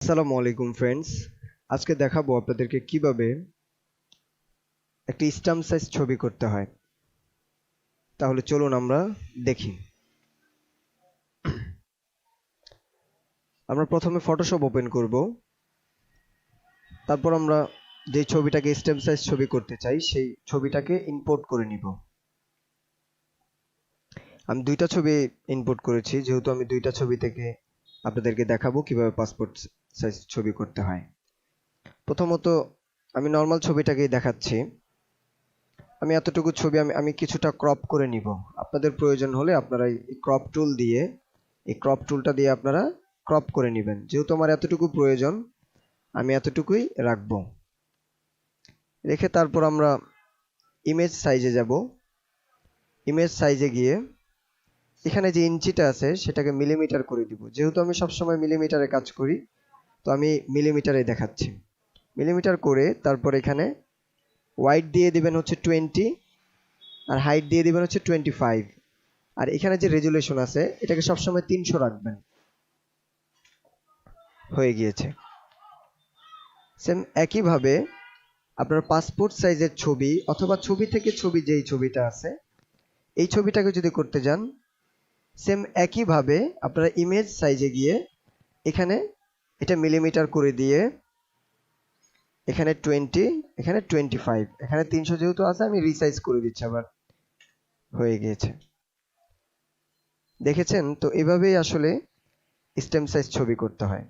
আসসালামু আলাইকুম ফ্রেন্ডস। আজকে দেখাবো আপনাদেরকে কিভাবে একটি স্ট্যাম্প সাইজ ছবি করতে হয়। তাহলে চলুন আমরা দেখি। আমরা প্রথমে ফটোশপ ওপেন করব। তারপর আমরা যে ছবিটাকে স্ট্যাম্প সাইজ ছবি করতে চাই সেই ছবিটাকে ইম্পোর্ট করে নিব। আমি দুইটা ছবি ইম্পোর্ট করেছি, যেহেতু আমি দুইটা ছবি থেকে আপনাদেরকে দেখাবো কিভাবে পাসপোর্ট সাইজ ছবি করতে হয়। প্রথমত আমি নর্মাল ছবিটাকেই দেখাচ্ছি। আমি এতটুকু ছবি আমি কিছুটা ক্রপ করে নিব। আপনাদের প্রয়োজন হলে আপনারা এই ক্রপ টুল দিয়ে এই ক্রপ টুলটা দিয়ে আপনারা ক্রপ করে নেবেন। যেহেতু আমার এতটুকু প্রয়োজন, আমি এতটুকুই রাখবো। রেখে তারপর আমরা ইমেজ সাইজে যাব। ইমেজ সাইজে গিয়ে এখানে যে ইঞ্চিটা আছে সেটাকে মিলিমিটার করে দিব। যেহেতু আমি সবসময় মিলিমিটারে কাজ করি, তো আমি মিলিমিটারে দেখাচ্ছি। মিলিমিটার করে তারপর এখানে ওয়াইড দিয়ে দিবেন হচ্ছে 20, আর হাইট দিয়ে দিবেন হচ্ছে 25। আর এখানে যে রেজুলেশন আছে এটাকে সবসময় 300 রাখবেন। হয়ে গিয়েছে। সেম একইভাবে আপনার পাসপোর্ট সাইজের ছবি অথবা ছবি থেকে ছবি, যেই ছবিটা আছে এই ছবিটাকে যদি করতে যান, সেম একইভাবে আপনারা ইমেজ সাইজে গিয়ে এখানে এটা মিলিমিটার করে দিয়ে এখানে 20, এখানে 25, এখানে 300 যেহেতু আছে আমি রিসাইজ করে দিচ্ছি আবার। হয়ে গিয়েছে। দেখেছেন তো? এভাবেই আসলে স্ট্যাম্প সাইজ ছবি করতে হয়।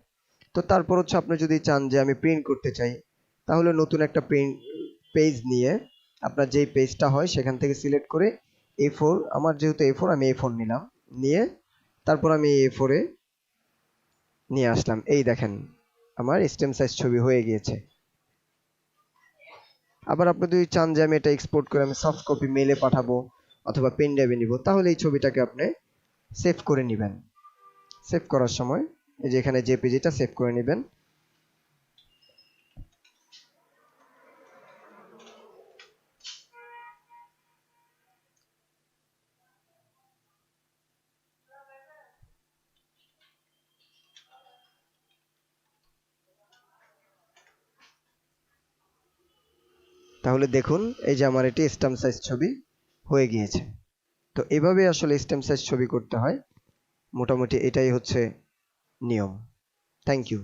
তো তারপর হচ্ছে আপনি যদি চান যে আমি প্রিন্ট করতে চাই, তাহলে নতুন একটা প্রিন্ট পেজ নিয়ে আপনার যেই পেজটা হয় সেখান থেকে সিলেক্ট করে A4, আমার যেহেতু A4 আমি A4 নিলাম, নিয়ে তারপর আমি A4 এ নিয়ে আসলাম। এই দেখেন আমার স্ট্যাম্প সাইজ ছবি হয়ে গিয়েছে। আবার আপনি যদি চান যে আমি এটা এক্সপোর্ট করে আমি সফট কপি মেইলে পাঠাবো অথবা পেন ড্রাইভে নিব, তাহলে এই ছবিটাকে আপনি সেভ করে নেবেন। সেভ করার সময় এই যে এখানে জেপিজিটা সেভ করে নেবেন। তাহলে দেখুন এই যে আমার এটি স্ট্যাম্প সাইজ ছবি হয়ে গিয়েছে। তো এভাবে আসলে স্ট্যাম্প সাইজ ছবি করতে হয়। মোটামুটি এটাই হচ্ছে নিয়ম। Thank you.